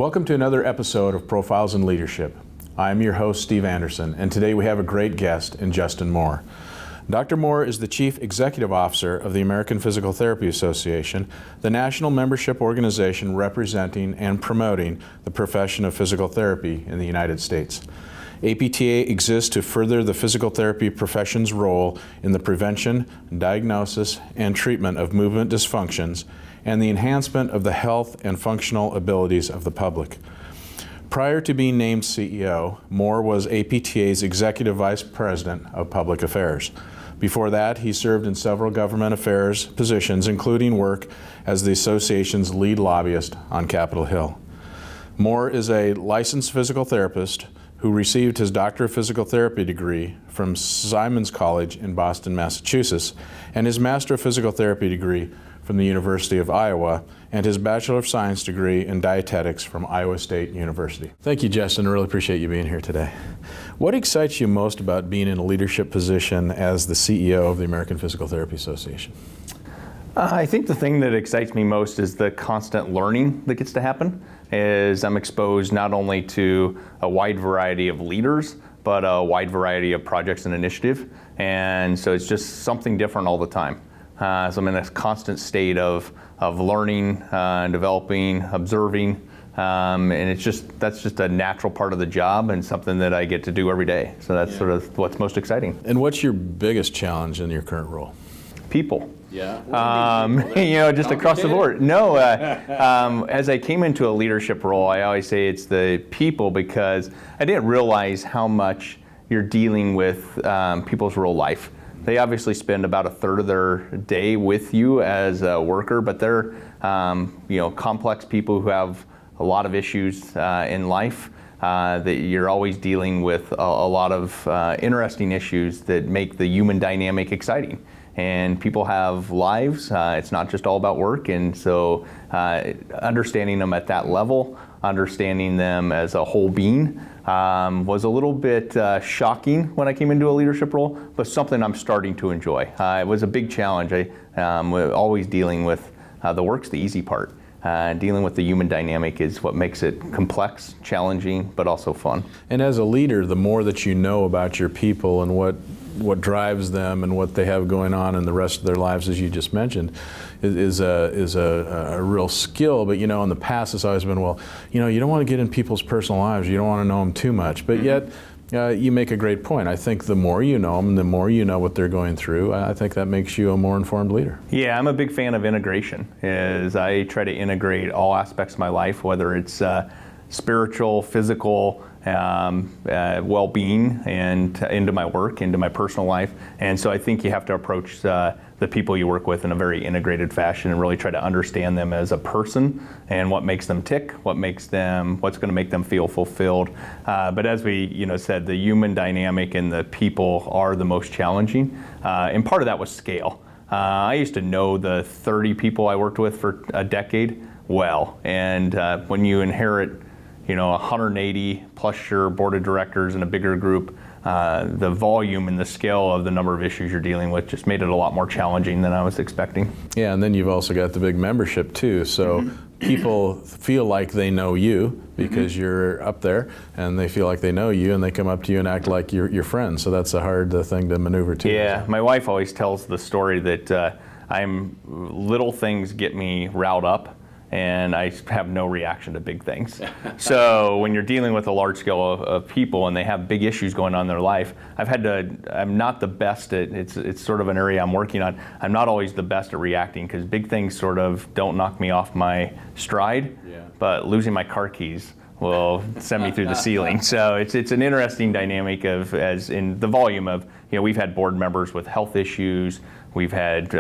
Welcome to another episode of Profiles in Leadership. I'm your host, Steve Anderson, and today we have a great guest in Justin Moore. Dr. Moore is the Chief Executive Officer of the American Physical Therapy Association, the national membership organization representing and promoting the profession of physical therapy in the United States. APTA exists to further the physical therapy profession's role in the prevention, diagnosis, and treatment of movement dysfunctions and the enhancement of the health and functional abilities of the public. Prior to being named CEO, Moore was APTA's Executive Vice President of Public Affairs. Before that, he served in several government affairs positions, including work as the association's lead lobbyist on Capitol Hill. Moore is a licensed physical therapist who received his Doctor of Physical Therapy degree from Simon's College in Boston, Massachusetts, and his Master of Physical Therapy degree from the University of Iowa, and his Bachelor of Science degree in Dietetics from Iowa State University. Thank you, Justin. I really appreciate you being here today. What excites you most about being in a leadership position as the CEO of the American Physical Therapy Association? I think the thing that excites me most is the constant learning that gets to happen, as I'm exposed not only to a wide variety of leaders, but a wide variety of projects and initiative. And so it's just something different all the time. So I'm in a constant state of learning, developing, observing, and that's just a natural part of the job and something that I get to do every day. So that's sort of what's most exciting. And what's your biggest challenge in your current role? People. Yeah. Just across the board. No, as I came into a leadership role, I always say it's the people, because I didn't realize how much you're dealing with people's real life. They obviously spend about a third of their day with you as a worker, but they're complex people who have a lot of issues in life. That you're always dealing with a lot of interesting issues that make the human dynamic exciting. And people have lives. It's not just all about work. And so understanding them at that level, understanding them as a whole being, was a little bit shocking when I came into a leadership role, but something I'm starting to enjoy. It was a big challenge. Always dealing with the work's the easy part. Dealing with the human dynamic is what makes it complex, challenging, but also fun. And as a leader, the more that you know about your people and what drives them and what they have going on in the rest of their lives, as you just mentioned, is a real skill. But in the past it's always been, you don't want to get in people's personal lives, you don't want to know them too much. But yet you make a great point. I think the more you know them, the more you know what they're going through, I think that makes you a more informed leader. Yeah, I'm a big fan of integration. As I try to integrate all aspects of my life, whether it's spiritual, physical, well-being, and into my work, into my personal life. And so I think you have to approach the people you work with in a very integrated fashion and really try to understand them as a person and what makes them tick, what's going to make them feel fulfilled. But as we said, the human dynamic and the people are the most challenging. And part of that was scale. I used to know the 30 people I worked with for a decade well. And when you inherit 180 plus your board of directors in a bigger group, the volume and the scale of the number of issues you're dealing with just made it a lot more challenging than I was expecting. Yeah, and then you've also got the big membership too. So people feel like they know you because you're up there, and they feel like they know you, and they come up to you and act like you're friends. So that's a hard thing to maneuver too. Yeah, my wife always tells the story that little things get me riled up, and I have no reaction to big things. So when you're dealing with a large scale of people and they have big issues going on in their life, I'm not the best at, it's sort of an area I'm working on. I'm not always the best at reacting, because big things sort of don't knock me off my stride, but losing my car keys will send me through the ceiling. So it's an interesting dynamic as in the volume of, we've had board members with health issues, we've had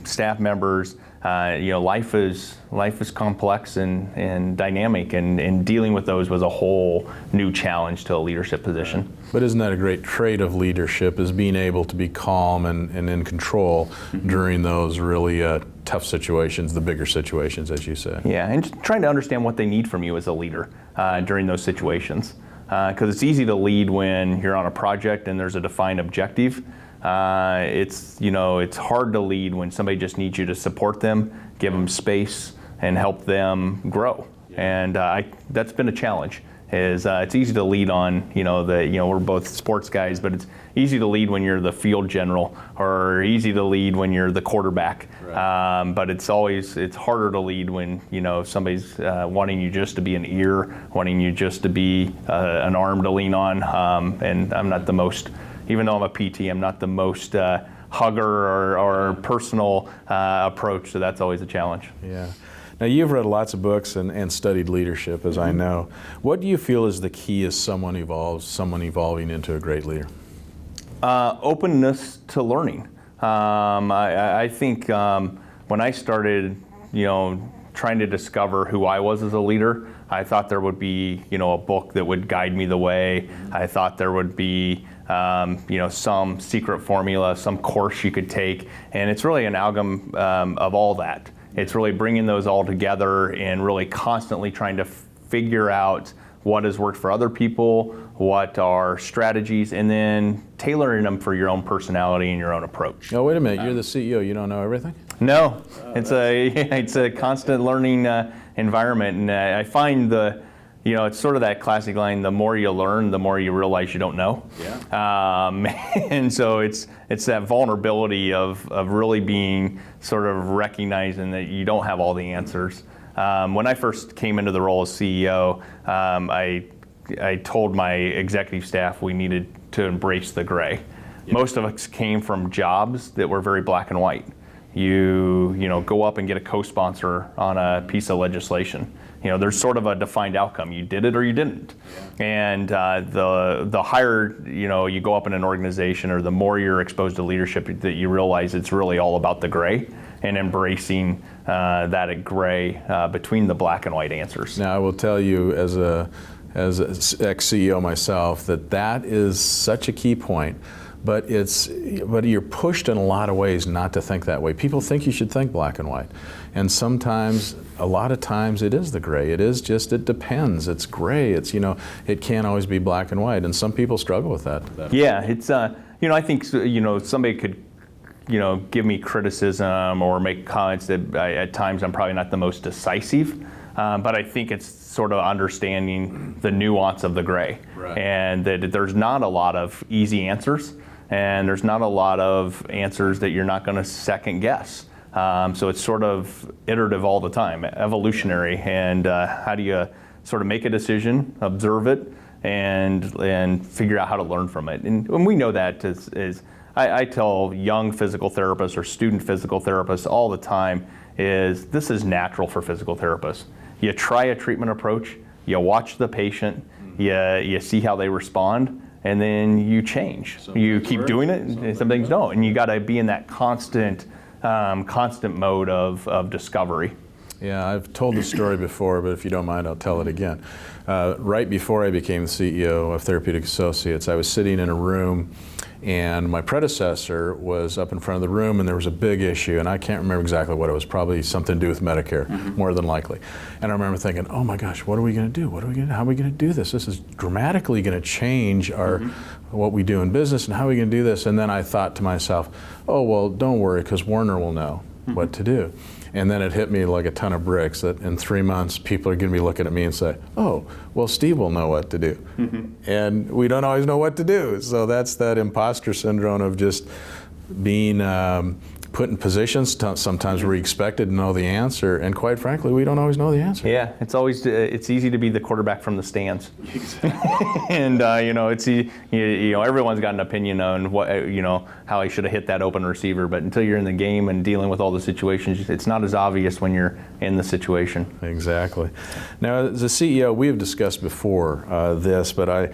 staff members. Life is complex and dynamic, and dealing with those was a whole new challenge to a leadership position. But isn't that a great trait of leadership, is being able to be calm and in control during those really tough situations, the bigger situations, as you say? Yeah, and just trying to understand what they need from you as a leader during those situations. Because it's easy to lead when you're on a project and there's a defined objective. It's hard to lead when somebody just needs you to support them, give them space, and help them grow. and that's been a challenge. It's easy to lead on, we're both sports guys, but it's easy to lead when you're the field general, or easy to lead when you're the quarterback. Right. But it's harder to lead when, somebody's wanting you just to be an ear, wanting you just to be an arm to lean on. And I'm not the most, even though I'm a PT, I'm not the most hugger or personal approach, so that's always a challenge. Yeah. Now, you've read lots of books and studied leadership, as I know. What do you feel is the key as someone evolving into a great leader? Openness to learning. I think when I started, trying to discover who I was as a leader, I thought there would be, a book that would guide me the way. I thought there would be, some secret formula, some course you could take, and it's really an amalgam of all that. It's really bringing those all together and really constantly trying to figure out what has worked for other people, what are strategies, and then tailoring them for your own personality and your own approach. Oh, wait a minute, you're the CEO, you don't know everything? No, it's a constant learning environment, and I find it's sort of that classic line, the more you learn, the more you realize you don't know. Yeah. And so it's that vulnerability of really being sort of recognizing that you don't have all the answers. When I first came into the role as CEO, I told my executive staff we needed to embrace the gray. Yeah. Most of us came from jobs that were very black and white. You go up and get a co-sponsor on a piece of legislation. There's sort of a defined outcome. You did it or you didn't. Yeah. And the higher you go up in an organization, or the more you're exposed to leadership, that you realize it's really all about the gray and embracing that gray between the black and white answers. Now, I will tell you, as an ex-CEO myself, that is such a key point. But you're pushed in a lot of ways not to think that way. People think you should think black and white. And a lot of times it is the gray. It is just, it depends. It's gray. It can't always be black and white. And some people struggle with that. Yeah, it's, I think, somebody could, give me criticism or make comments that at times I'm probably not the most decisive. But I think it's sort of understanding the nuance of the gray. Right. And that there's not a lot of easy answers. And there's not a lot of answers that you're not going to second guess. So it's sort of iterative all the time, evolutionary. And how do you sort of make a decision, observe it, and figure out how to learn from it? And we know that I tell young physical therapists or student physical therapists all the time this is natural for physical therapists. You try a treatment approach, you watch the patient, you see how they respond, and then you change. You keep doing it, and some things don't. And you got to be in that constant mode of discovery. Yeah, I've told the story before, but if you don't mind, I'll tell it again. Right before I became the CEO of Therapeutic Associates, I was sitting in a room, and my predecessor was up in front of the room, and there was a big issue, and I can't remember exactly what it was, probably something to do with Medicare, more than likely. And I remember thinking, oh my gosh, what are we going to do? How are we going to do this? This is dramatically going to change what we do in business, and how are we going to do this? And then I thought to myself, oh, well, don't worry, because Warner will know what to do. And then it hit me like a ton of bricks that in 3 months, people are going to be looking at me and say, oh, well, Steve will know what to do. And we don't always know what to do. So that's that imposter syndrome of just being put in positions sometimes we're expected to know the answer, and quite frankly, we don't always know the answer. Yeah, it's easy to be the quarterback from the stands. Exactly. And everyone's got an opinion on what how he should have hit that open receiver, but until you're in the game and dealing with all the situations, it's not as obvious when you're in the situation. Exactly. Now, as a CEO, we have discussed before this, but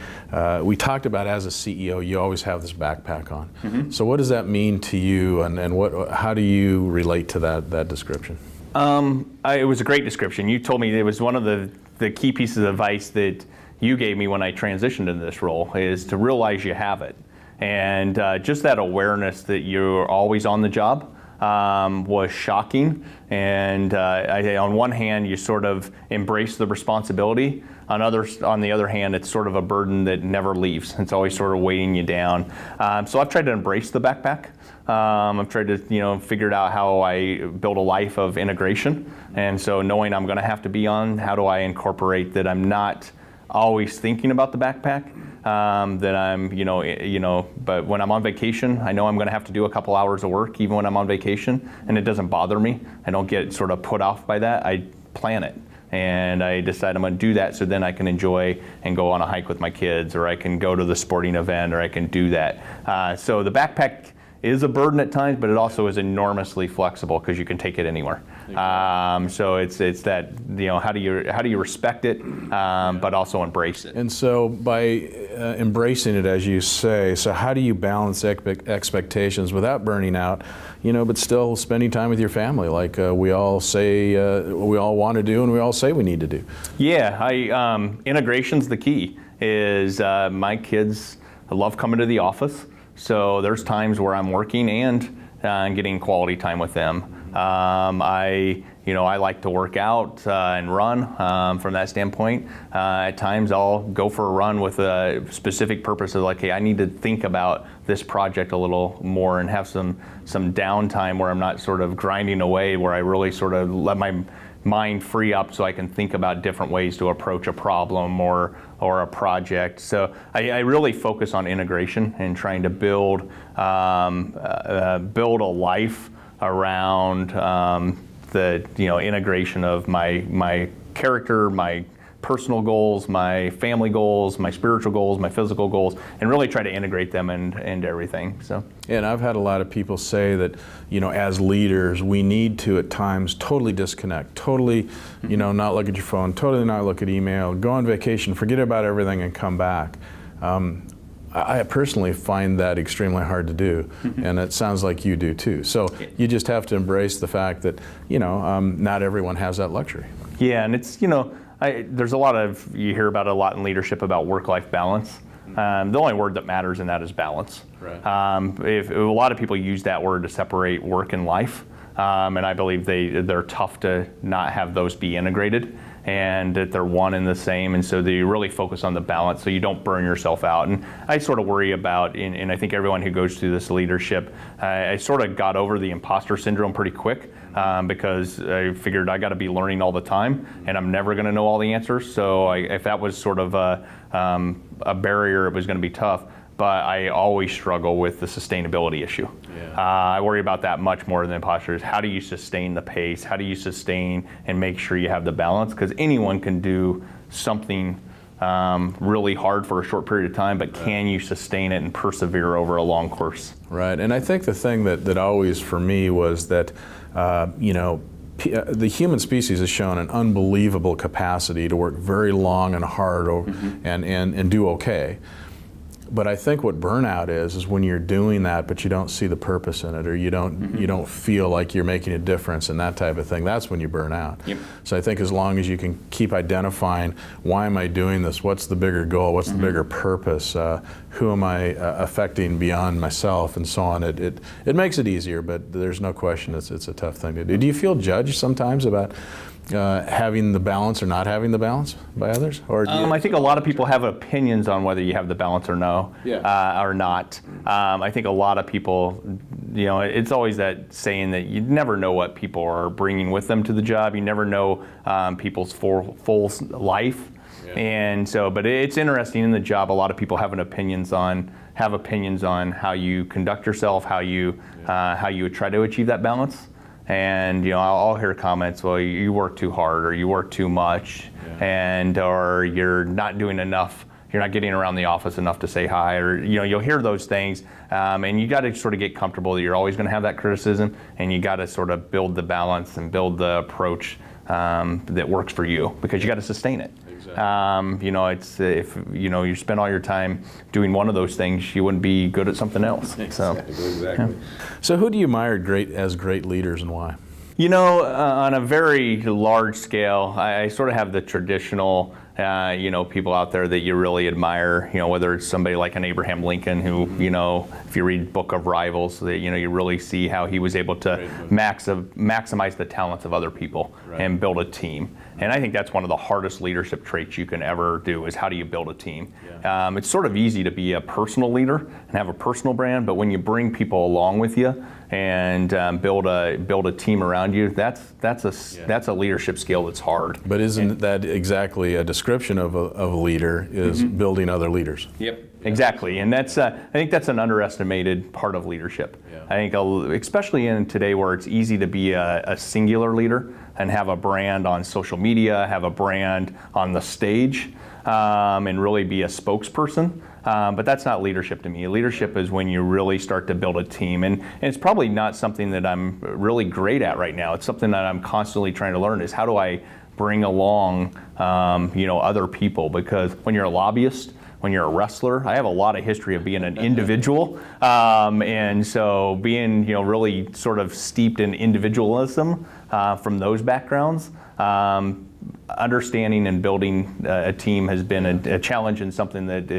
we talked about as a CEO, you always have this backpack on. So what does that mean to you, and how do you relate to that description? It was a great description. You told me it was one of the key pieces of advice that you gave me when I transitioned into this role, is to realize you have it. And just that awareness that you're always on the job, was shocking. And on one hand, you sort of embrace the responsibility. On the other hand, it's sort of a burden that never leaves. It's always sort of weighing you down. So I've tried to embrace the backpack. I've tried to, figure out how I build a life of integration. And so knowing I'm going to have to be on, how do I incorporate that I'm not always thinking about the backpack, that I'm, but when I'm on vacation, I know I'm going to have to do a couple hours of work even when I'm on vacation, and it doesn't bother me. I don't get sort of put off by that. I plan it. And I decide I'm going to do that so then I can enjoy and go on a hike with my kids, or I can go to the sporting event, or I can do that. So the backpack is a burden at times, but it also is enormously flexible because you can take it anywhere. So it's that, how do you respect it, but also embrace it. And so by embracing it, as you say, so how do you balance expectations without burning out, but still spending time with your family, like we all say, we all want to do, and we all say we need to do? Yeah, integration's the key. Is my kids love coming to the office, so there's times where I'm working and getting quality time with them. I like to work out and run from that standpoint. At times I'll go for a run with a specific purpose of like, hey, I need to think about this project a little more and have some downtime where I'm not sort of grinding away, where I really sort of let my mind free up so I can think about different ways to approach a problem or a project. So I really focus on integration and trying to build a life around the integration of my character, my personal goals, my family goals, my spiritual goals, my physical goals, and really try to integrate them into everything. So. And I've had a lot of people say that, as leaders, we need to at times totally disconnect, totally, not look at your phone, totally not look at email, go on vacation, forget about everything and come back. I personally find that extremely hard to do, and it sounds like you do too. So you just have to embrace the fact that, not everyone has that luxury. Yeah, and it's, there's you hear about a lot in leadership about work-life balance. The only word that matters in that is balance. Right. If a lot of people use that word to separate work and life, and I believe they're tough to not have those be integrated, and that they're one and the same, and so they really focus on the balance so you don't burn yourself out. And I sort of worry about, and I think everyone who goes through this leadership, I sort of got over the imposter syndrome pretty quick, because I figured I got to be learning all the time, and I'm never going to know all the answers. So if that was sort of a barrier, it was going to be tough. But I always struggle with the sustainability issue. Yeah. I worry about that much more than imposters. How do you sustain the pace? How do you sustain and make sure you have the balance? Because anyone can do something really hard for a short period of time, but can you sustain it and persevere over a long course? Right, and I think the thing that always for me was that, the human species has shown an unbelievable capacity to work very long and hard and do okay. But I think what burnout is when you're doing that, but you don't see the purpose in it, or you don't feel like you're making a difference and that type of thing. That's when you burn out. Yep. So I think as long as you can keep identifying, why am I doing this? What's the bigger goal? What's the bigger purpose? Who am I affecting beyond myself, and so on? It makes it easier, but there's no question it's a tough thing to do. Do you feel judged sometimes about having the balance or not having the balance by others? Or I think a lot of people have opinions on whether you have the balance or no, or not. I think a lot of people, it's always that saying that you never know what people are bringing with them to the job. You never know people's full life. Yeah. And so, but it's interesting in the job, a lot of people have opinions on how you conduct yourself, how you try to achieve that balance. And I'll hear comments, well, you work too hard, or you work too much, or you're not doing enough. You're not getting around the office enough to say hi, or you'll hear those things, and you got to sort of get comfortable that you're always going to have that criticism, and you got to sort of build the balance and build the approach that works for you, because you got to sustain it. Exactly. It's if you spend all your time doing one of those things, you wouldn't be good at something else. Exactly. Yeah. So who do you admire as great leaders, and why? On a very large scale, I sort of have the traditional People out there that you really admire, whether it's somebody like an Abraham Lincoln who, if you read Book of Rivals, that, you really see how he was able to maximize the talents of other people and build a team. And I think that's one of the hardest leadership traits you can ever do, is how do you build a team? Yeah. It's sort of easy to be a personal leader and have a personal brand, but when you bring people along with you and build a team around you, that's a leadership skill that's hard. But isn't that exactly a description of a leader, is building other leaders? Yep. Exactly, and I think that's an underestimated part of leadership. Yeah. I think, especially in today where it's easy to be a singular leader and have a brand on social media, have a brand on the stage, and really be a spokesperson. But that's not leadership to me. Leadership is when you really start to build a team, and it's probably not something that I'm really great at right now. It's something that I'm constantly trying to learn, is how do I bring along other people, because when you're a lobbyist, when you're a wrestler, I have a lot of history of being an individual, and so being really sort of steeped in individualism from those backgrounds, understanding and building a team has been a challenge, and something that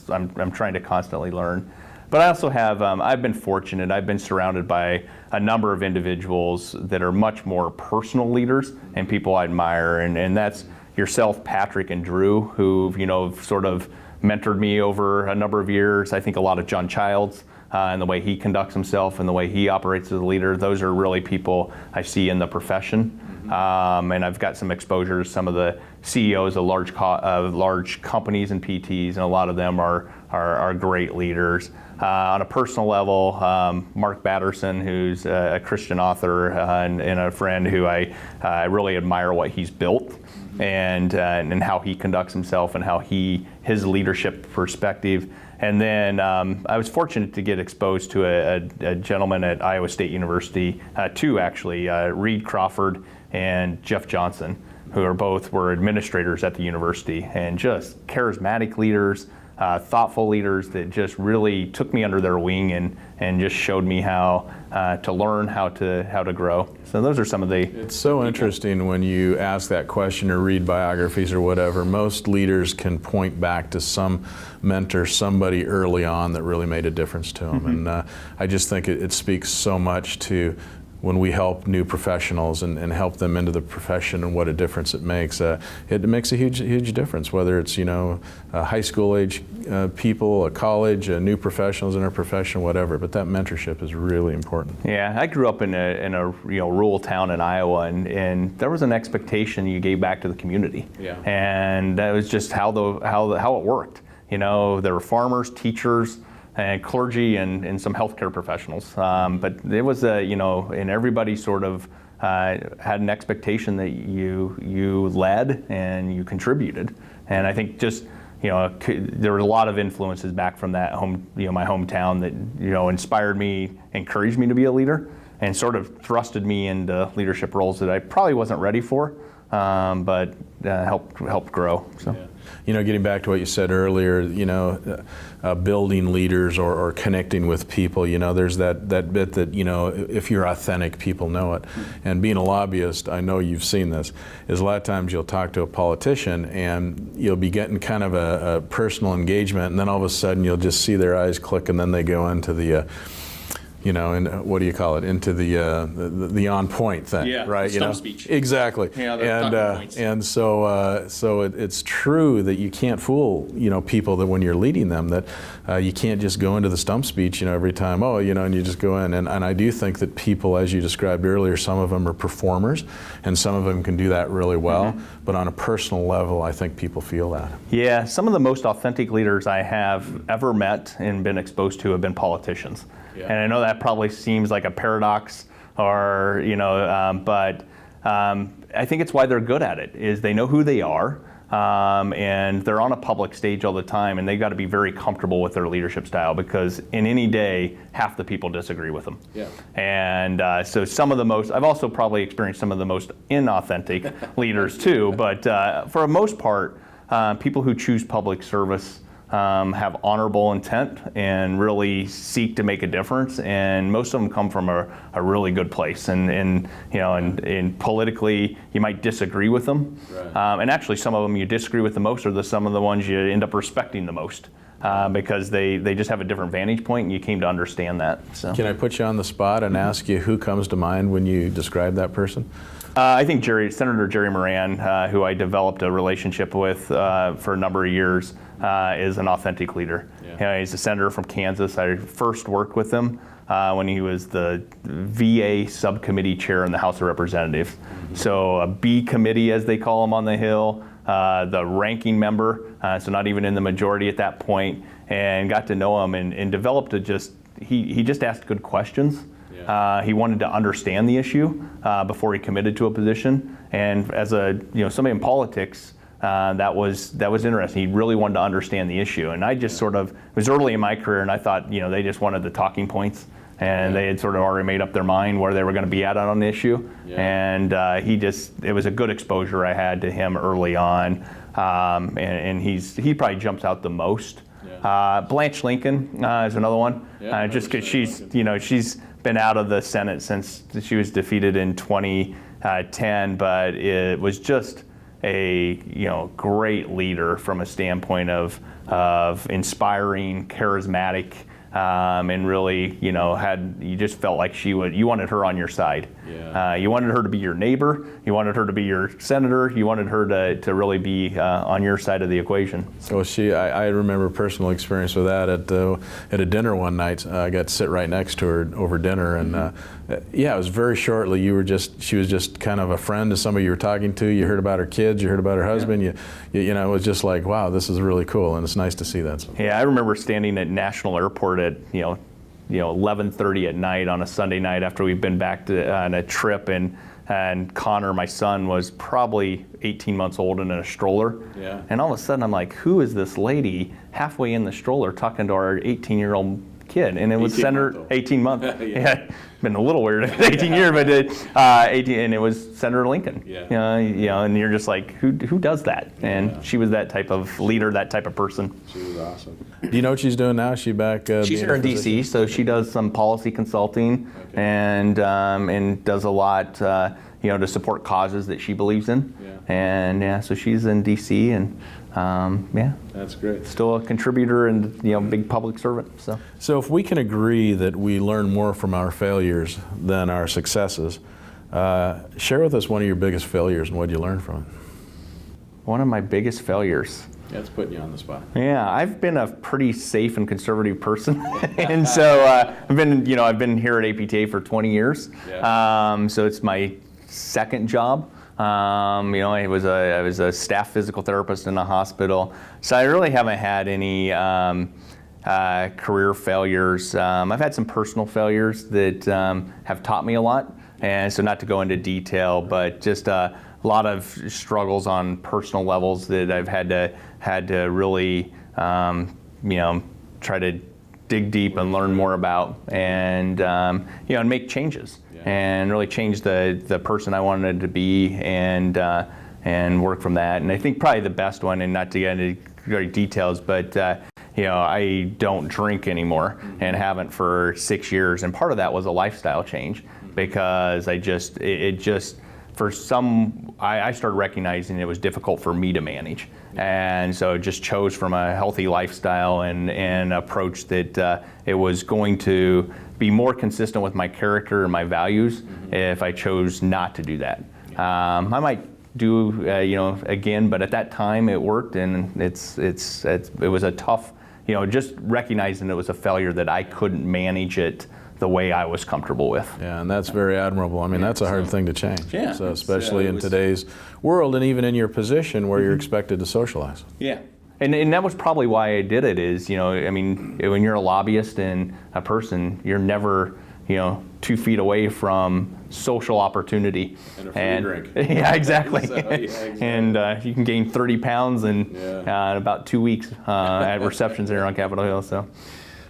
I'm trying to constantly learn. But I also have, I've been fortunate, I've been surrounded by a number of individuals that are much more personal leaders and people I admire, and that's yourself, Patrick, and Drew, who've sort of mentored me over a number of years. I think a lot of John Childs and the way he conducts himself and the way he operates as a leader. Those are really people I see in the profession. And I've got some exposure to some of the CEOs of large companies and PTs, and a lot of them are great leaders. On a personal level, Mark Batterson, who's a Christian author and a friend who I really admire what he's built. And how he conducts himself and how his leadership perspective. And then I was fortunate to get exposed to a gentleman at Iowa State University, two actually, Reed Crawford and Jeff Johnson, who were administrators at the university, and just charismatic leaders, thoughtful leaders that just really took me under their wing and just showed me how to learn, how to grow. So those are some of the... It's so interesting when you ask that question or read biographies or whatever. Most leaders can point back to some mentor, somebody early on that really made a difference to them. And I just think it speaks so much to when we help new professionals and help them into the profession and what a difference it makes. It makes a huge difference, whether it's high school age people, a college, new professionals in our profession, whatever. But that mentorship is really important. Yeah, I grew up in a rural town in Iowa, and there was an expectation you gave back to the community. Yeah. And that was just how it worked. There were farmers, teachers, and clergy, and some healthcare professionals. But it was and everybody sort of had an expectation that you led and you contributed. And I think just there were a lot of influences back from that my hometown that inspired me, encouraged me to be a leader, and sort of thrusted me into leadership roles that I probably wasn't ready for, but helped grow. So. Yeah. Getting back to what you said earlier, building leaders or connecting with people, there's that bit that, if you're authentic, people know it. And being a lobbyist, I know you've seen this, is a lot of times you'll talk to a politician and you'll be getting kind of a personal engagement, and then all of a sudden you'll just see their eyes click, and then they go into the and what do you call it? Into the on point thing, yeah, right? Stump speech. Exactly. Yeah, and so it's true that you can't fool people that when you're leading them, that you can't just go into the stump speech every time and you just go in, and I do think that people, as you described earlier, some of them are performers and some of them can do that really well, but on a personal level, I think people feel that. Yeah, some of the most authentic leaders I have ever met and been exposed to have been politicians. Yeah. And I know that probably seems like a paradox, or but I think it's why they're good at it. Is they know who they are, and they're on a public stage all the time, and they got to be very comfortable with their leadership style, because in any day, half the people disagree with them. Yeah. And so I've also probably experienced some of the most inauthentic leaders too. But for the most part, people who choose public service have honorable intent and really seek to make a difference, and most of them come from a really good place. And politically, you might disagree with them, right. And actually, some of them you disagree with the most are some of the ones you end up respecting the most. Because they just have a different vantage point, and you came to understand that. So. Can I put you on the spot and ask you who comes to mind when you describe that person? I think Senator Jerry Moran, who I developed a relationship with for a number of years, is an authentic leader. Yeah. He's a senator from Kansas. I first worked with him when he was the VA subcommittee chair in the House of Representatives. Mm-hmm. So a B committee, as they call him on the Hill. The ranking member, so not even in the majority at that point, and got to know him and developed he just asked good questions. Yeah. He wanted to understand the issue before he committed to a position, and as somebody in politics, that was interesting. He really wanted to understand the issue, and I just sort of, it was early in my career, and I thought they just wanted the talking points. And they had sort of already made up their mind where they were going to be at on the issue. Yeah. And it was a good exposure I had to him early on. And he probably jumps out the most. Yeah. Blanche Lincoln is another one. Yeah, just because she's been out of the Senate since she was defeated in 2010, but it was just a great leader from a standpoint of inspiring, charismatic. And really, you just felt like you wanted her on your side. Yeah. You wanted her to be your neighbor. You wanted her to be your senator. You wanted her to really be on your side of the equation. So I remember personal experience with that at a dinner one night. I got to sit right next to her over dinner, and it was very shortly. She was just kind of a friend to somebody you were talking to. You heard about her kids. You heard about her husband. Yeah. It was just like, wow, this is really cool, and it's nice to see that. Yeah, I remember standing at National Airport at 11:30 at night on a Sunday night after we'd been back on a trip, and Connor, my son, was probably 18 months old and in a stroller. Yeah. And all of a sudden I'm like, who is this lady halfway in the stroller talking to our 18-year-old kid? And it was Senator, 18 months. Yeah. Been a little weird, 18 years, but 18, and it was Senator Lincoln. Yeah. And you're just like, who does that? And she was that type of leader, that type of person. She was awesome. Do you know what she's doing now? Is she back? She's here in D.C., so she does some policy consulting and does a lot, to support causes that she believes in. Yeah. And so she's in D.C. and. That's great. Still a contributor and big public servant. So if we can agree that we learn more from our failures than our successes, share with us one of your biggest failures and what you learned from it. One of my biggest failures. That's putting you on the spot. Yeah, I've been a pretty safe and conservative person, and so I've been here at APTA for 20 years. Yeah. So it's my second job. I was a staff physical therapist in a hospital, so I really haven't had any career failures. I've had some personal failures that have taught me a lot, and so not to go into detail, but just a lot of struggles on personal levels that I've had to really try to dig deep and learn more about, and and make changes. And really change the person I wanted to be, and work from that. And I think probably the best one, and not to get into great details, but I don't drink anymore and haven't for 6 years. And part of that was a lifestyle change because I started recognizing it was difficult for me to manage. And so just chose from a healthy lifestyle and approach that it was going to be more consistent with my character and my values if I chose not to do that. I might do again, but at that time it worked, and it was a tough, just recognizing it was a failure that I couldn't manage it the way I was comfortable with. Yeah, and that's very admirable. I mean, that's a hard thing to change. Yeah. So especially in today's world, and even in your position where you're expected to socialize. Yeah. And that was probably why I did it is, when you're a lobbyist and a person, you're never, 2 feet away from social opportunity. And a free drink. Yeah, exactly. And you can gain 30 pounds in about 2 weeks at receptions here on Capitol Hill.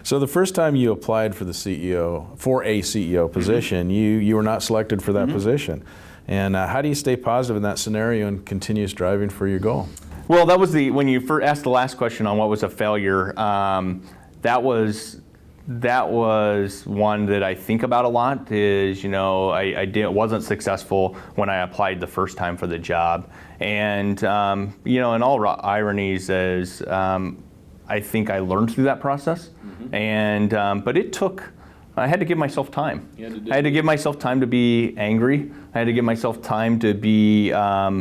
So the first time you applied for a CEO position, you were not selected for that position. And how do you stay positive in that scenario and continue striving for your goal? Well, that was when you first asked the last question on what was a failure. That was one that I think about a lot. Is wasn't successful when I applied the first time for the job, and in all ironies, as I think I learned through that process, and but it took. I had to give myself time. I had to give myself time to be angry. I had to give myself time to be, I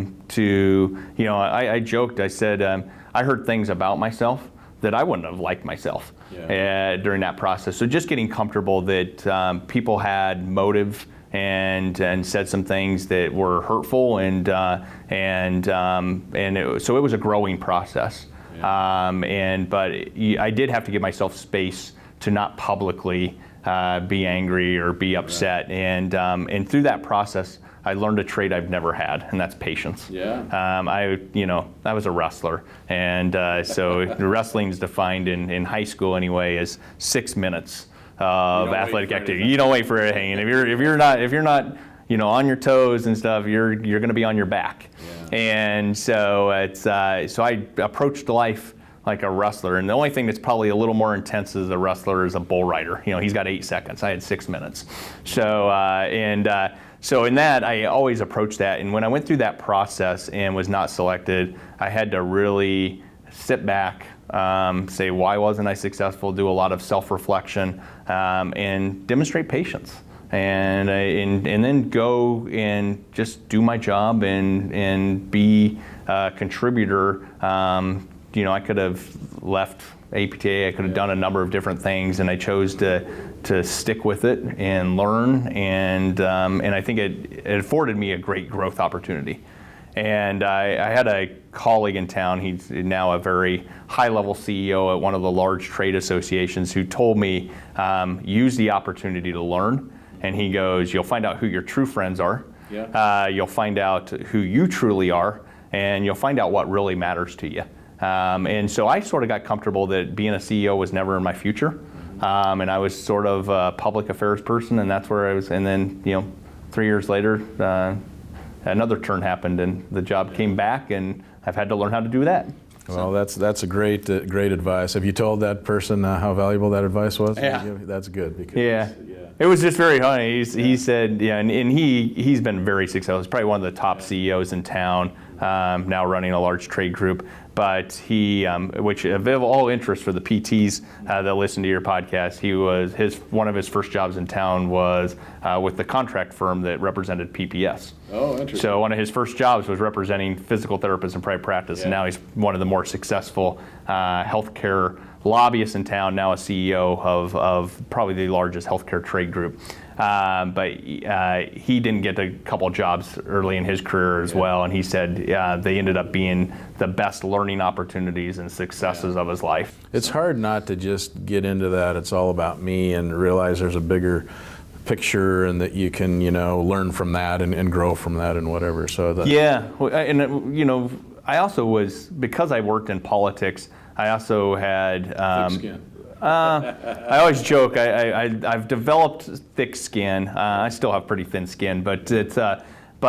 joked, I said, I heard things about myself that I wouldn't have liked myself during that process. So just getting comfortable that people had motive and said some things that were hurtful, so it was a growing process. But I did have to give myself space to not publicly be angry or be upset, and through that process, I learned a trait I've never had, and that's patience. I was a wrestler, and so wrestling is defined in high school anyway as 6 minutes of athletic activity. You don't wait for anything, and if you're not on your toes and stuff, you're going to be on your back. And so so I approached life like a wrestler, and the only thing that's probably a little more intense as a wrestler is a bull rider. He's got 8 seconds. I had 6 minutes. So so in that, I always approached that. And when I went through that process and was not selected, I had to really sit back, say why wasn't I successful, do a lot of self-reflection, and demonstrate patience. And then go and just do my job and be a contributor. I could have left APTA, I could have done a number of different things, and I chose to stick with it and learn, and I think it afforded me a great growth opportunity. And I had a colleague in town, he's now a very high-level CEO at one of the large trade associations, who told me, use the opportunity to learn, and he goes, you'll find out who your true friends are, you'll find out who you truly are, and you'll find out what really matters to you. And so I sort of got comfortable that being a CEO was never in my future. And I was sort of a public affairs person, and that's where I was. And then, 3 years later, another turn happened, and the job came back, and I've had to learn how to do that. Well, that's a great advice. Have you told that person how valuable that advice was? Yeah. That's good. Because, It was just very funny. He said, and he's been very successful. He's probably one of the top CEOs in town, now running a large trade group. But he, which of all interest for the PTs that listen to your podcast, one of his first jobs in town was with the contract firm that represented PPS. Oh, interesting. So one of his first jobs was representing physical therapists in private practice, and now he's one of the more successful healthcare lobbyists in town, now a CEO of probably the largest healthcare trade group. But he didn't get a couple jobs early in his career as well, and he said they ended up being the best learning opportunities and successes of his life. It's hard not to just get into that. It's all about me, and realize there's a bigger picture, and that you can learn from that and grow from that and whatever. So I also was, because I worked in politics, I also had thick skin. I always joke I've developed thick skin. I still have pretty thin skin, but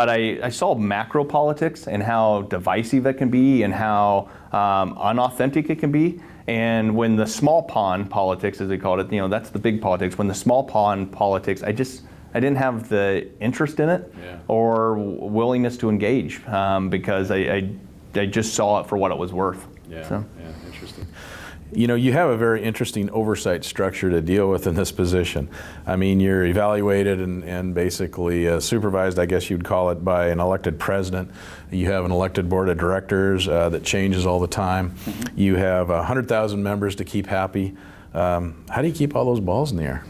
I saw macro politics and how divisive it can be, and how unauthentic it can be. And when the small pond politics, as they called it, that's the big politics. When the small pond politics, I didn't have the interest in it or willingness to engage, because I just saw it for what it was worth. Interesting. You have a very interesting oversight structure to deal with in this position. I mean, you're evaluated and basically supervised, I guess you'd call it, by an elected president. You have an elected board of directors that changes all the time. Mm-hmm. You have 100,000 members to keep happy. How do you keep all those balls in the air?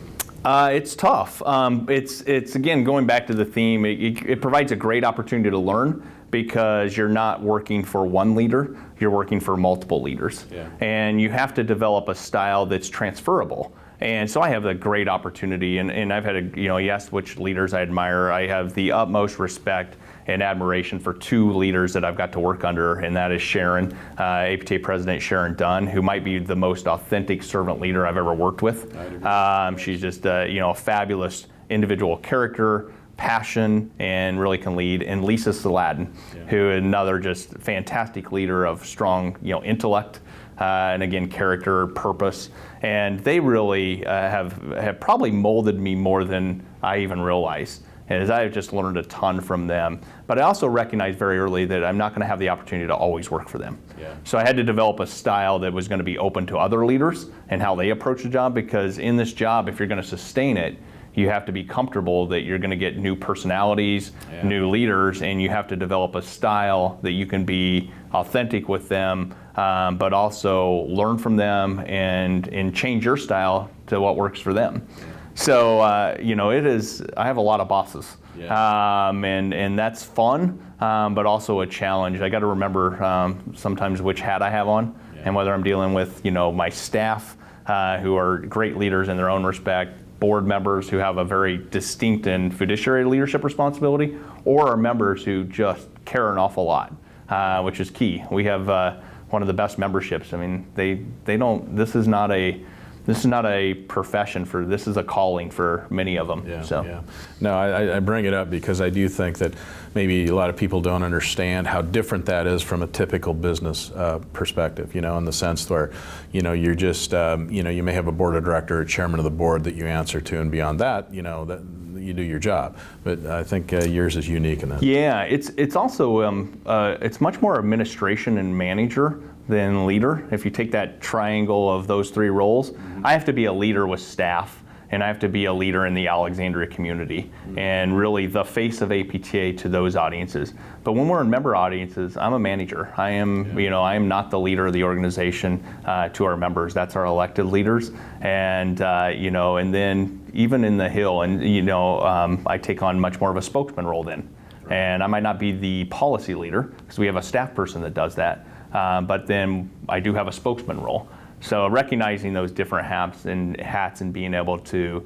It's tough. It's again, going back to the theme, it provides a great opportunity to learn, because you're not working for one leader, you're working for multiple leaders. And you have to develop a style that's transferable. And so I have a great opportunity, and I've had you asked which leaders I admire. I have the utmost respect and admiration for 2 leaders that I've got to work under, and that is Sharon, APTA President Sharon Dunn, who might be the most authentic servant leader I've ever worked with. She's just a fabulous individual character, passion and really can lead, and Lisa Saladin, who is another just fantastic leader of strong, intellect, and again, character, purpose. And they really have probably molded me more than I even realized. And as I've just learned a ton from them. But I also recognized very early that I'm not going to have the opportunity to always work for them. Yeah. So I had to develop a style that was going to be open to other leaders and how they approach the job, because in this job, if you're going to sustain it, you have to be comfortable that you're going to get new personalities, new leaders, and you have to develop a style that you can be authentic with them, but also learn from them and change your style to what works for them. So, it is, I have a lot of bosses, and that's fun, but also a challenge. I got to remember sometimes which hat I have on, and whether I'm dealing with, my staff, who are great leaders in their own respect, board members who have a very distinct and fiduciary leadership responsibility, or our members who just care an awful lot, which is key. We have one of the best memberships. I mean, they don't. This is not a profession this is a calling for many of them. No, I bring it up because I do think that maybe a lot of people don't understand how different that is from a typical business perspective, in the sense where, you're just, you may have a board of director or chairman of the board that you answer to, and beyond that, that you do your job. But I think yours is unique in that. Yeah, it's also, it's much more administration and manager than leader. If you take that triangle of those three roles, I have to be a leader with staff, and I have to be a leader in the Alexandria community, and really the face of APTA to those audiences. But when we're in member audiences, I'm a manager. I am, I am not the leader of the organization to our members. That's our elected leaders, and and then even in the Hill, and I take on much more of a spokesman role then, and I might not be the policy leader because we have a staff person that does that. But then I do have a spokesman role. So recognizing those different hats and being able to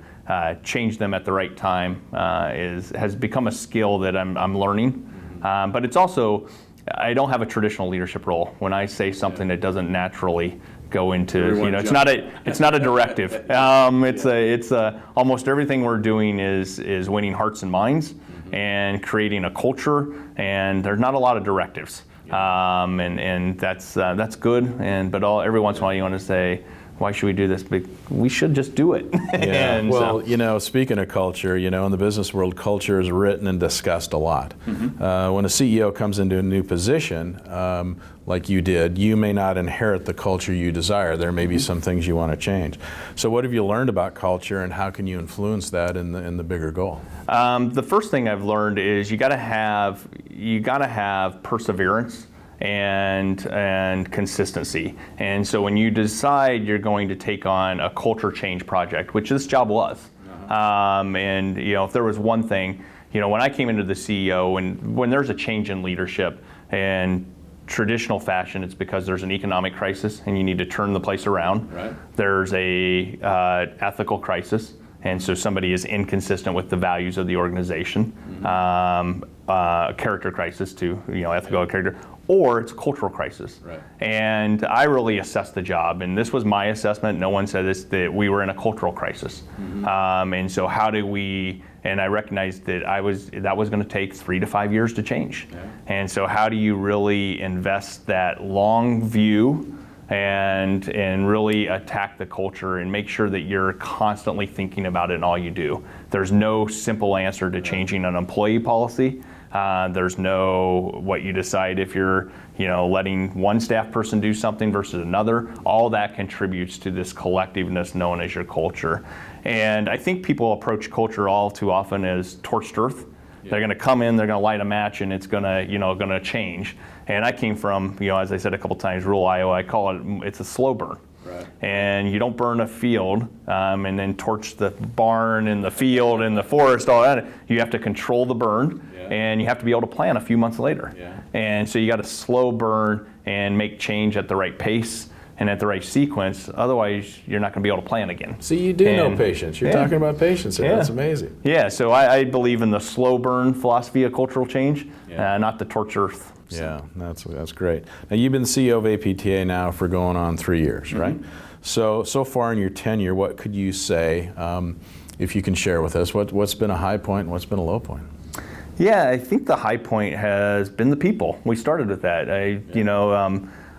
change them at the right time has become a skill that I'm learning. But it's also, I don't have a traditional leadership role. When I say something that doesn't naturally go into, it's not a directive. It's almost everything we're doing is winning hearts and minds and creating a culture, and there's not a lot of directives. And that's good. But every once in a while you want to say, why should we do this? But we should just do it. Speaking of culture, in the business world, culture is written and discussed a lot. When a CEO comes into a new position, like you did, you may not inherit the culture you desire. There may be some things you want to change. So what have you learned about culture, and how can you influence that in the bigger goal? The first thing I've learned is you got to have perseverance and consistency. And so when you decide you're going to take on a culture change project, which this job was, and if there was one thing, when I came into the CEO, and when there's a change in leadership and traditional fashion, it's because there's an economic crisis and you need to turn the place around. Right. There's a ethical crisis, and so somebody is inconsistent with the values of the organization. Character crisis too, ethical character, or it's a cultural crisis. Right. And I really assessed the job, and this was my assessment. No one said this, that we were in a cultural crisis. And so how do we? And I recognized that that was going to take 3 to 5 years to change. Yeah. And so how do you really invest that long view and really attack the culture and make sure that you're constantly thinking about it in all you do? There's no simple answer to changing an employee policy. There's no what you decide if you're letting one staff person do something versus another. All that contributes to this collectiveness known as your culture. And I think people approach culture all too often as torched earth. Yeah. They're going to come in, they're going to light a match, and it's going to change. And I came from, as I said a couple times, rural Iowa. I call it's a slow burn. Right. And you don't burn a field and then torch the barn and the field and the forest, all that. You have to control the burn, and you have to be able to plan a few months later. Yeah. And so you got to slow burn and make change at the right pace and at the right sequence. Otherwise, you're not going to be able to plan again. So you do know patience. You're talking about patience here. That's amazing. Yeah, so I believe in the slow burn philosophy of cultural change, not the torch earth. So. Yeah, that's great. Now, you've been CEO of APTA now for going on 3 years, right? So far in your tenure, what could you say if you can share with us, what's been a high point and what's been a low point? Yeah, I think the high point has been the people. We started with that.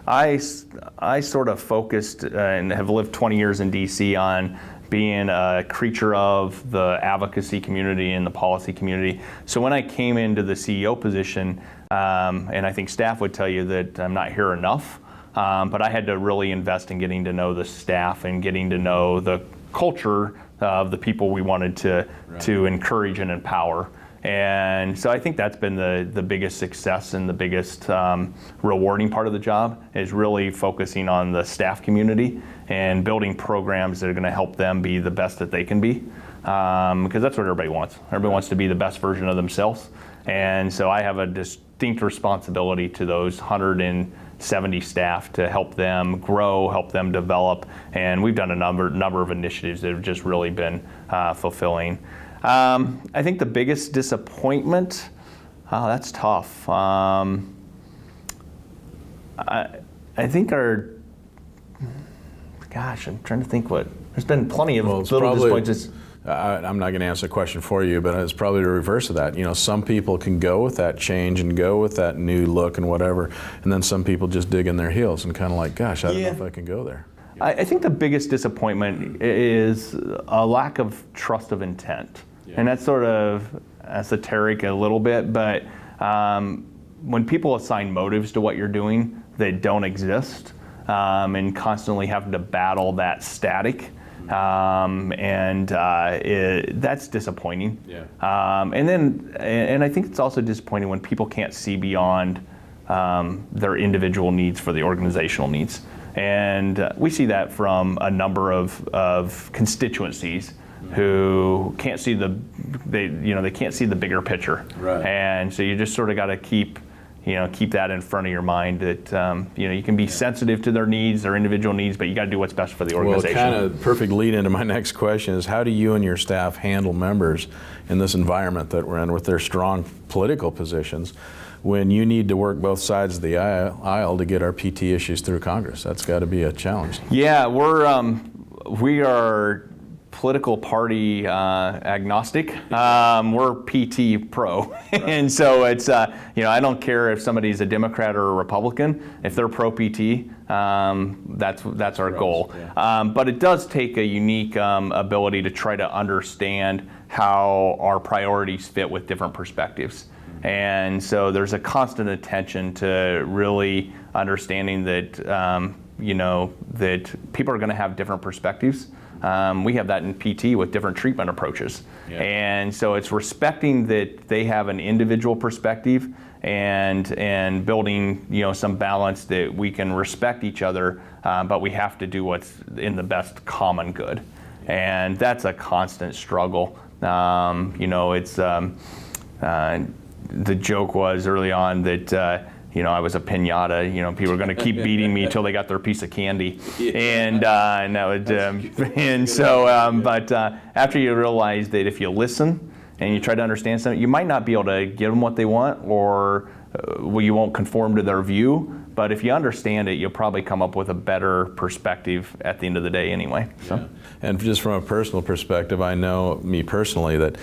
I sort of focused and have lived 20 years in DC on being a creature of the advocacy community and the policy community. So when I came into the CEO position, and I think staff would tell you that I'm not here enough, but I had to really invest in getting to know the staff and getting to know the culture of the people we wanted to encourage and empower. And so I think that's been the biggest success and the biggest rewarding part of the job, is really focusing on the staff community and building programs that are going to help them be the best that they can be, because that's what everybody wants. Everybody wants to be the best version of themselves. And so I have a distinct responsibility to those 170 staff to help them grow, help them develop. And we've done a number of initiatives that have just really been fulfilling. I think the biggest disappointment, that's tough. I think I'm trying to think there's been plenty of little disappointments. I'm not going to answer the question for you, but it's probably the reverse of that. Some people can go with that change and go with that new look and whatever, and then some people just dig in their heels and kind of like, gosh, I don't know if I can go there. I think the biggest disappointment is a lack of trust of intent. And that's sort of esoteric a little bit, but when people assign motives to what you're doing that don't exist, and constantly having to battle that static, that's disappointing. Yeah. And I think it's also disappointing when people can't see beyond their individual needs for the organizational needs. And we see that from a number of constituencies who can't see they can't see the bigger picture. Right. And so you just sort of got to keep that in front of your mind, that you can be sensitive to their needs, their individual needs, but you got to do what's best for the organization. Well, kind of perfect lead into my next question is, how do you and your staff handle members in this environment that we're in with their strong political positions when you need to work both sides of the aisle to get our PT issues through Congress? That's got to be a challenge. Yeah, we are political party agnostic. We're PT pro. And so it's, I don't care if somebody's a Democrat or a Republican. If they're pro PT, that's our goal. Yeah. But it does take a unique ability to try to understand how our priorities fit with different perspectives. And so there's a constant attention to really understanding that, that people are going to have different perspectives. We have that in PT with different treatment approaches. Yeah. And so it's respecting that they have an individual perspective and building, some balance that we can respect each other, but we have to do what's in the best common good. Yeah. And that's a constant struggle. It's the joke was early on that I was a piñata. People were going to keep beating me until they got their piece of candy, and that would. But after you realize that if you listen and you try to understand something, you might not be able to give them what they want, or you won't conform to their view. But if you understand it, you'll probably come up with a better perspective at the end of the day anyway. So. Yeah. And just from a personal perspective, I know me personally that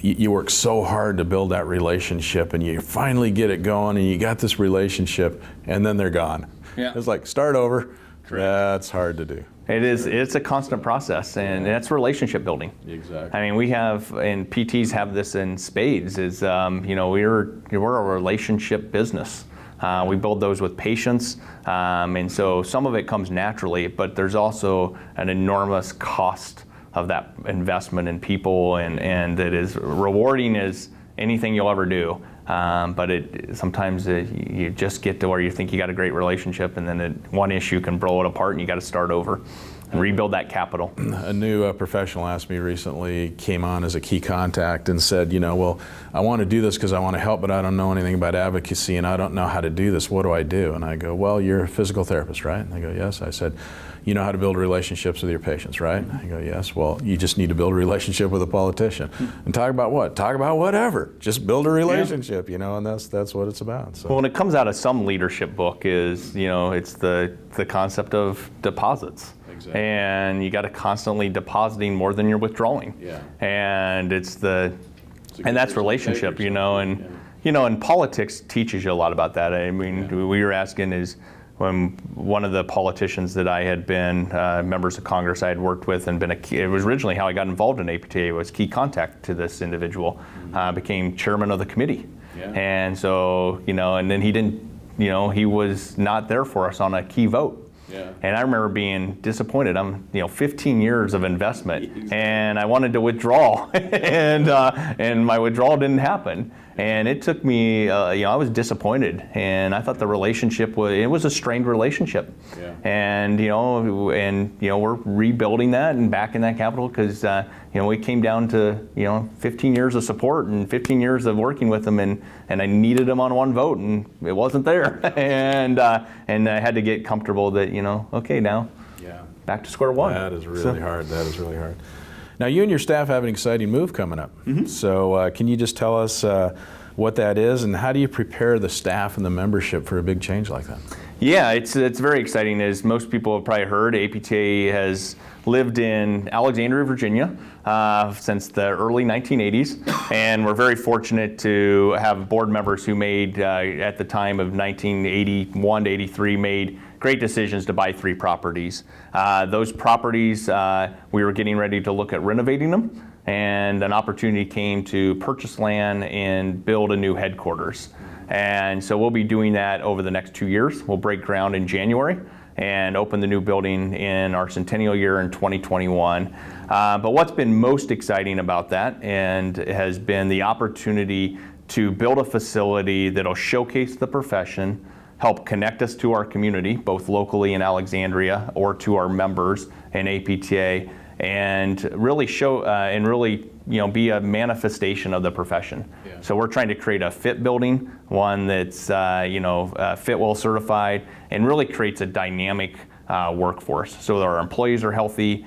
you work so hard to build that relationship, and you finally get it going, and you got this relationship, and then they're gone. Yeah. It's like, start over. Correct. That's hard to do. It is. It's a constant process, and that's relationship building. Exactly. I mean, we have, and PTs have this in spades, is, we're a relationship business. We build those with patience, and so some of it comes naturally, but there's also an enormous cost of that investment in people, and that is rewarding as anything you'll ever do. But sometimes you just get to where you think you got a great relationship, and then one issue can blow it apart, and you got to start over and rebuild that capital. A new professional asked me recently, came on as a key contact and said, well, I want to do this because I want to help, but I don't know anything about advocacy, and I don't know how to do this. What do I do? And I go, well, you're a physical therapist, right? And they go, yes. I said, you know how to build relationships with your patients, right? I go, yes. Well, you just need to build a relationship with a politician. And talk about what? Talk about whatever. Just build a relationship, you know, and that's what it's about. So. Well, when it comes out of some leadership book is, you know, it's the concept of deposits. Exactly. And you got to constantly depositing more than you're withdrawing. Yeah. And that's relationship, you know, and you know, and politics teaches you a lot about that. I mean, we were asking is when one of the politicians that I had been members of Congress I had worked with and it was originally how I got involved in APTA was key contact to this individual, became chairman of the committee. Yeah. And so, you know, and then he was not there for us on a key vote. Yeah. And I remember being disappointed. I'm, 15 years of investment, and I wanted to withdraw, and my withdrawal didn't happen. And it took me, I was disappointed, and I thought the relationship was a strained relationship. Yeah. And we're rebuilding that and backing that capital because we came down to 15 years of support and 15 years of working with them, and I needed them on one vote, and it wasn't there, and I had to get comfortable that okay, now back to square one. That is really hard. That is really hard. Now, you and your staff have an exciting move coming up. Mm-hmm. So can you just tell us what that is, and how do you prepare the staff and the membership for a big change like that? Yeah, it's very exciting. As most people have probably heard, APTA has lived in Alexandria, Virginia since the early 1980s, and we're very fortunate to have board members who made, at the time of 1981 to 83, made great decisions to buy 3 properties. Those properties, we were getting ready to look at renovating them, and an opportunity came to purchase land and build a new headquarters. And so we'll be doing that over the next 2 years. We'll break ground in January and open the new building in our centennial year in 2021. But what's been most exciting about that and has been the opportunity to build a facility that'll showcase the profession, help connect us to our community, both locally in Alexandria or to our members in APTA, and really show be a manifestation of the profession. Yeah. So we're trying to create a fit building, one that's Fitwell certified, and really creates a dynamic workforce so that our employees are healthy,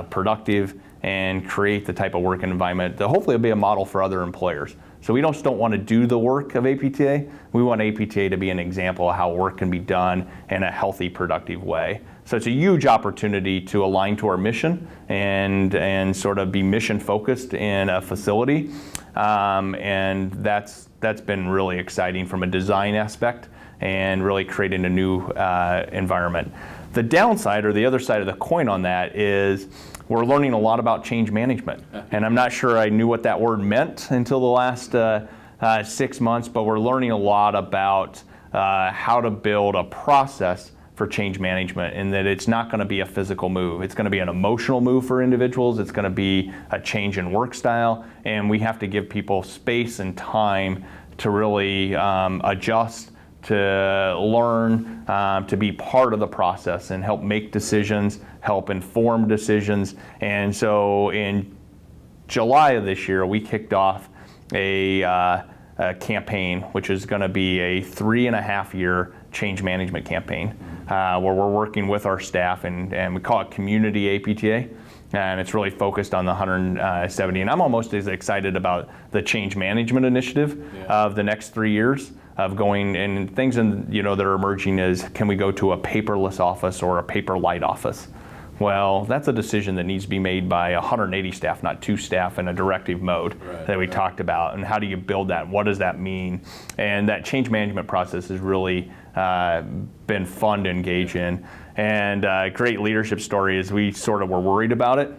productive, and create the type of work environment that hopefully will be a model for other employers. So we don't want to do the work of APTA. We want APTA to be an example of how work can be done in a healthy, productive way. So it's a huge opportunity to align to our mission and sort of be mission focused in a facility. And that's been really exciting from a design aspect and really creating a new environment. The downside, or the other side of the coin on that, is we're learning a lot about change management. And I'm not sure I knew what that word meant until the last 6 months, but we're learning a lot about how to build a process for change management, and that it's not going to be a physical move. It's going to be an emotional move for individuals. It's going to be a change in work style, and we have to give people space and time to really adjust, to learn, to be part of the process and help make decisions, help inform decisions. And so in July of this year, we kicked off a campaign, which is going to be a 3.5-year change management campaign, where we're working with our staff, and we call it Community APTA. And it's really focused on the 170. And I'm almost as excited about the change management initiative of the next 3 years of going, and things that are emerging is, can we go to a paperless office or a paper light office? Well, that's a decision that needs to be made by 180 staff, not 2 staff in a directive mode that we talked about. And how do you build that? What does that mean? And that change management process has really been fun to engage in. And a great leadership story is we sort of were worried about it,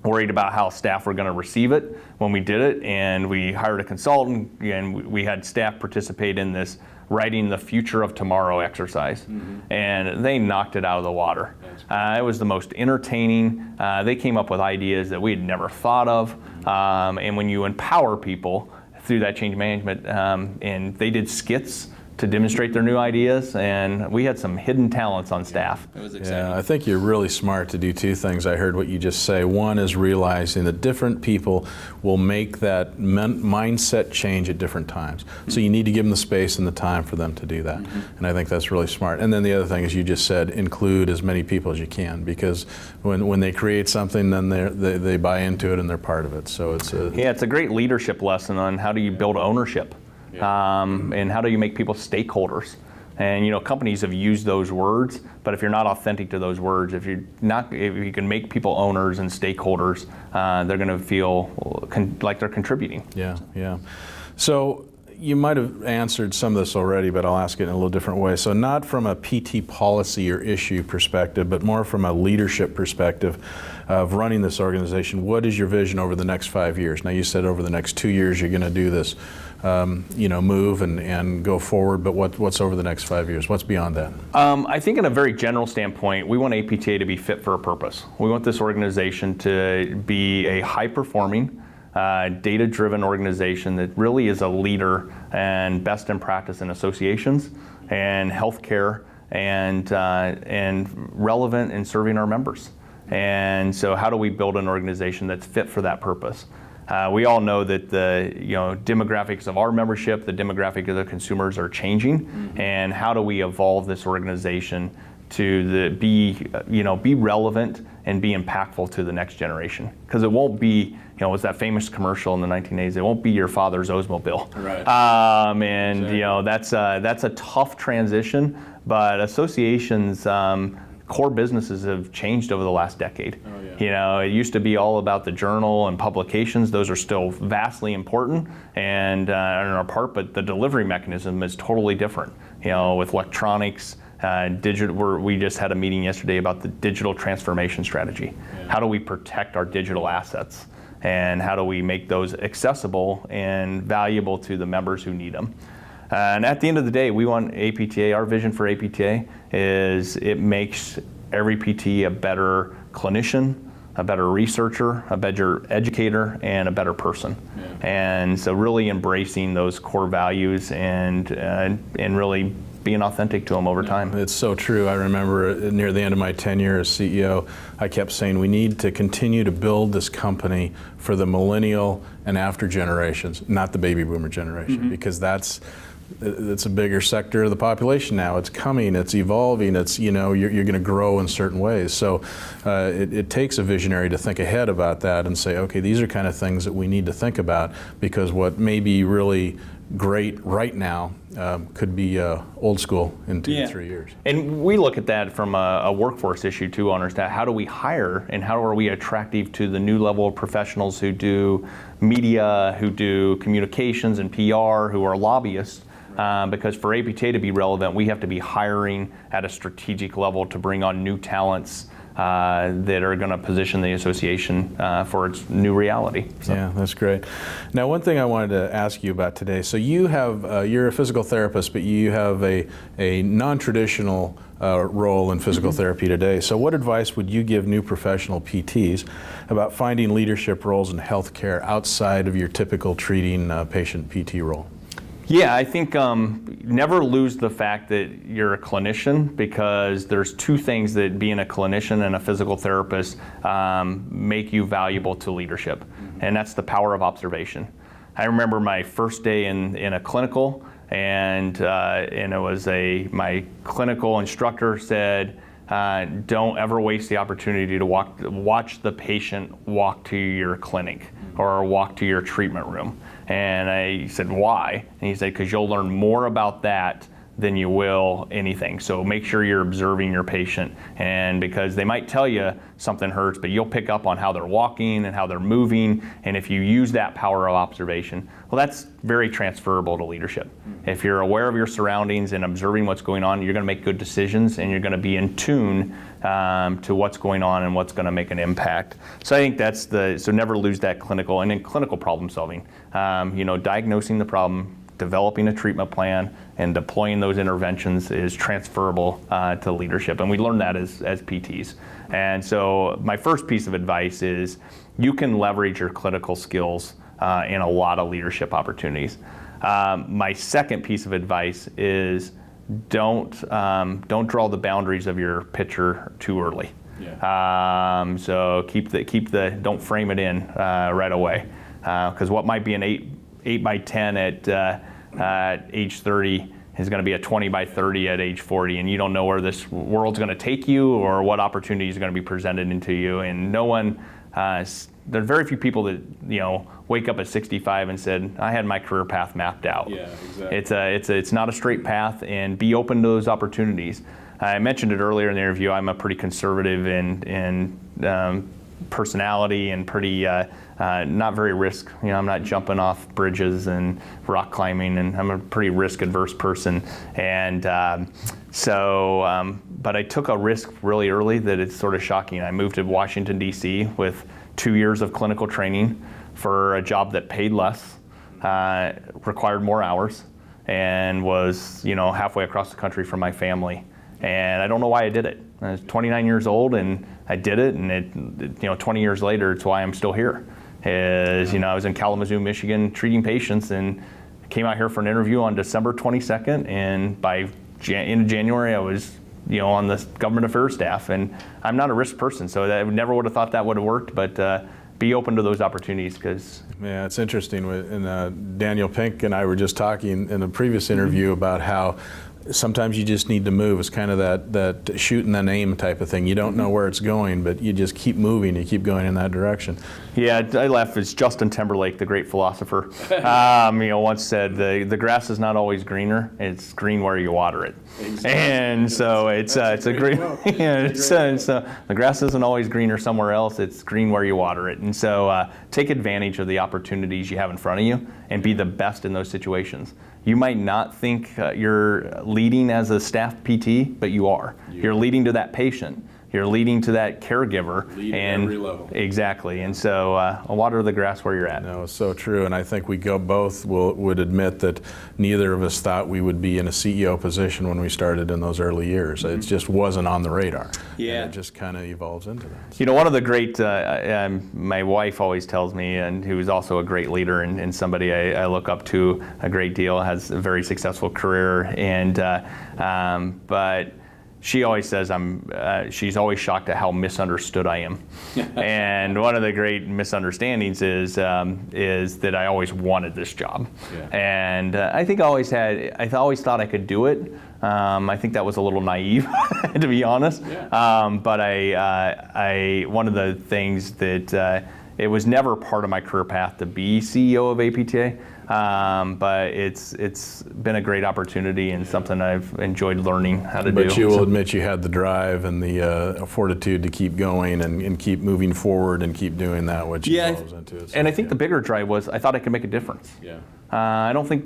worried about how staff were going to receive it when we did it. And we hired a consultant, and we had staff participate in this Writing the Future of Tomorrow exercise. Mm-hmm. And they knocked it out of the water. It was the most entertaining. They came up with ideas that we had never thought of. And when you empower people through that change management, and they did skits to demonstrate their new ideas, and we had some hidden talents on staff. It was exciting. Yeah, I think you're really smart to do two things. I heard what you just say. One is realizing that different people will make that mindset change at different times. So you need to give them the space and the time for them to do that. And I think that's really smart. And then the other thing is, you just said, include as many people as you can, because when they create something, then they buy into it and they're part of it. So it's a great leadership lesson on how do you build ownership. And how do you make people stakeholders? And companies have used those words, but if you're not authentic to those words, if you can make people owners and stakeholders, they're going to feel like they're contributing. Yeah. So you might have answered some of this already, but I'll ask it in a little different way. So not from a PT policy or issue perspective, but more from a leadership perspective of running this organization. What is your vision over the next 5 years? Now, you said over the next 2 years you're going to do this, move and go forward, but what's over the next 5 years? What's beyond that? I think in a very general standpoint, we want APTA to be fit for a purpose. We want this organization to be a high-performing, data-driven organization that really is a leader and best in practice in associations and healthcare and relevant in serving our members. And so how do we build an organization that's fit for that purpose? We all know that the demographics of our membership, the demographic of the consumers are changing, and how do we evolve this organization to be relevant and be impactful to the next generation? Because it won't be, it was that famous commercial in the 1980s. It won't be your father's Oldsmobile. Right. Exactly. That's a tough transition, but associations. Core businesses have changed over the last decade. Oh, yeah. It used to be all about the journal and publications. Those are still vastly important and are our part, but the delivery mechanism is totally different. With electronics, digital. We just had a meeting yesterday about the digital transformation strategy. Yeah. How do we protect our digital assets, and how do we make those accessible and valuable to the members who need them? And at the end of the day, we want APTA, our vision for APTA is it makes every PT a better clinician, a better researcher, a better educator, and a better person. Yeah. And so really embracing those core values and really being authentic to them over time. It's so true. I remember near the end of my tenure as CEO, I kept saying we need to continue to build this company for the millennial and after generations, not the baby boomer generation, because it's a bigger sector of the population now. It's coming, it's evolving, it's, you're going to grow in certain ways. So it takes a visionary to think ahead about that and say, okay, these are kind of things that we need to think about, because what may be really great right now could be old school in 2 to 3 years. And we look at that from a workforce issue too, on our staff. How do we hire and how are we attractive to the new level of professionals who do media, who do communications and PR, who are lobbyists? Because for APTA to be relevant, we have to be hiring at a strategic level to bring on new talents that are going to position the association for its new reality. So. Yeah, that's great. Now, one thing I wanted to ask you about today. So you have, you're a physical therapist, but you have a non-traditional role in physical therapy today. So what advice would you give new professional PTs about finding leadership roles in healthcare outside of your typical treating patient PT role? Yeah, I think never lose the fact that you're a clinician, because there's two things that being a clinician and a physical therapist make you valuable to leadership, and that's the power of observation. I remember my first day in a clinical, and it was my clinical instructor said, don't ever waste the opportunity to watch the patient walk to your clinic or walk to your treatment room. And I said, why? And he said, because you'll learn more about that than you will anything. So make sure you're observing your patient, and because they might tell you something hurts, but you'll pick up on how they're walking and how they're moving. And if you use that power of observation, well, that's very transferable to leadership. If you're aware of your surroundings and observing what's going on, you're going to make good decisions, and you're going to be in tune to what's going on and what's going to make an impact. So I think that's so never lose that clinical, and then clinical problem solving. Diagnosing the problem, developing a treatment plan, and deploying those interventions is transferable to leadership. And we learn that as PTs. And so my first piece of advice is you can leverage your clinical skills in a lot of leadership opportunities. My second piece of advice is don't draw the boundaries of your picture too early. Yeah. So don't frame it in right away, because what might be an 8 by 10 at age 30 is going to be a 20 by 30 at age 40, and you don't know where this world's going to take you or what opportunities are going to be presented into you. And no one, there are very few people that wake up at 65 and said, I had my career path mapped out. Yeah, exactly. It's not a straight path, and be open to those opportunities. I mentioned it earlier in the interview. I'm a pretty conservative in personality and pretty not very risk. I'm not jumping off bridges and rock climbing, and I'm a pretty risk adverse person. And but I took a risk really early that it's sort of shocking. I moved to Washington, D.C. with 2 years of clinical training for a job that paid less, required more hours, and was halfway across the country from my family. And I don't know why I did it. I was 29 years old and I did it, and 20 years later, it's why I'm still here. I was in Kalamazoo, Michigan, treating patients, and came out here for an interview on December 22nd, and by in January, I was on the government affairs staff. And I'm not a risk person, so I never would have thought that would have worked, but be open to those opportunities, because yeah, it's interesting. And Daniel Pink and I were just talking in a previous interview about how sometimes you just need to move. It's kind of that shoot and then aim type of thing. You don't know where it's going, but you just keep moving. You keep going in that direction. Yeah, I laugh. It's Justin Timberlake, the great philosopher, once said, the grass is not always greener. It's green where you water it. Exactly. And so it's a great, the grass isn't always greener somewhere else. It's green where you water it. And so take advantage of the opportunities you have in front of you and be the best in those situations. You might not think you're leading as a staff PT, but you are. You're leading to that patient. You're leading to that caregiver. Lead at every level. Exactly. And so water the grass where you're at. No, it's so true. And I think we both would admit that neither of us thought we would be in a CEO position when we started in those early years. It just wasn't on the radar. Yeah. And it just kind of evolves into that. So. One of the great, my wife always tells me, and who's also a great leader and somebody I look up to a great deal, has a very successful career, but she always says she's always shocked at how misunderstood I am. And one of the great misunderstandings is that I always wanted this job. Yeah. And I always thought I could do it. I think that was a little naive, to be honest. Yeah. But one of the things that it was never part of my career path to be CEO of APTA. But it's been a great opportunity and something I've enjoyed learning how to do. But you will admit you had the drive and the fortitude to keep going and keep moving forward and keep doing that, which evolves into it. And I think the bigger drive was I thought I could make a difference. Yeah. I don't think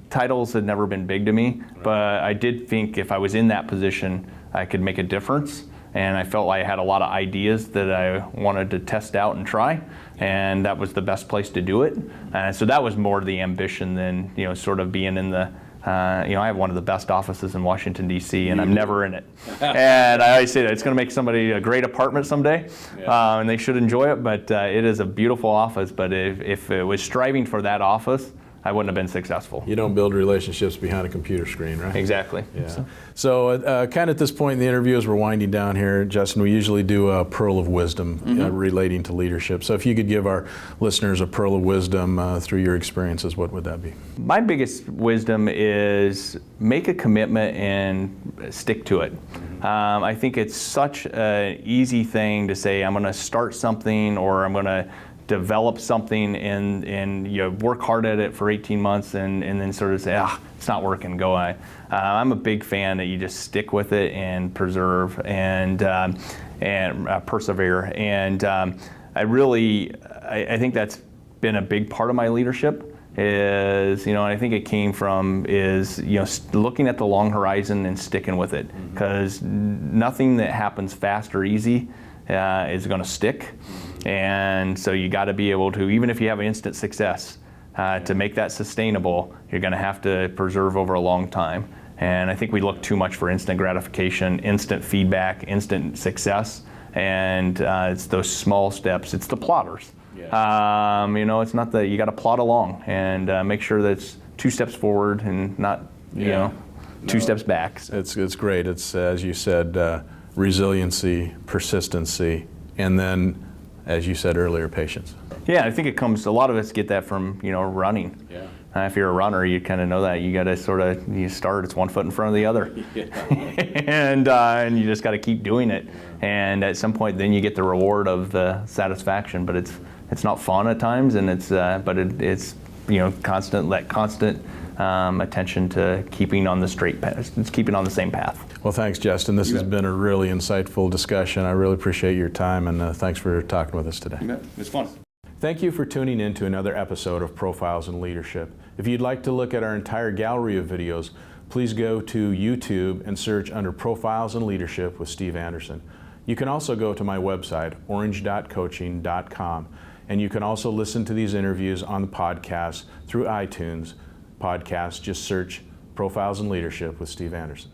titles had never been big to me, right. But I did think if I was in that position, I could make a difference. And I felt like I had a lot of ideas that I wanted to test out and try, and that was the best place to do it. And so that was more the ambition than sort of being in the. I have one of the best offices in Washington, D.C., and I'm never in it. And I always say that it's going to make somebody a great apartment someday, and they should enjoy it. But it is a beautiful office. But if it was striving for that office, I wouldn't have been successful. You don't build relationships behind a computer screen, right? Exactly. Yeah. So kind of at this point in the interview, as we're winding down here, Justin, we usually do a pearl of wisdom relating to leadership. So if you could give our listeners a pearl of wisdom through your experiences, what would that be? My biggest wisdom is make a commitment and stick to it. I think it's such an easy thing to say, I'm going to start something, or I'm going to develop something and you work hard at it for 18 months and then sort of say, it's not working, go away. I'm a big fan that you just stick with it and preserve and persevere. And I think that's been a big part of my leadership is, and I think it came from looking at the long horizon and sticking with it, because nothing that happens fast or easy is going to stick. And so you got to be able to, even if you have instant success, to make that sustainable, you're going to have to preserve over a long time. And I think we look too much for instant gratification, instant feedback, instant success. And it's those small steps. It's the plotters. It's not that you got to plod along and make sure that it's 2 steps forward and not, two steps back. So. It's great. It's, as you said, resiliency, persistency, and then, as you said earlier, patience. Yeah, I think a lot of us get that from, running. Yeah. If you're a runner, you kind of know that. You got to you start, it's 1 foot in front of the other. And you just got to keep doing it. And at some point, then you get the reward of the satisfaction. But it's not fun at times, and it's constant attention to keeping on the straight path, keeping on the same path. Well, thanks, Justin. This has been a really insightful discussion. I really appreciate your time, and thanks for talking with us today. It's fun. Thank you for tuning in to another episode of Profiles in Leadership. If you'd like to look at our entire gallery of videos, please go to YouTube and search under Profiles in Leadership with Steve Anderson. You can also go to my website, orange.coaching.com, and you can also listen to these interviews on the podcast through iTunes. Podcast, just search Profiles in Leadership with Steve Anderson.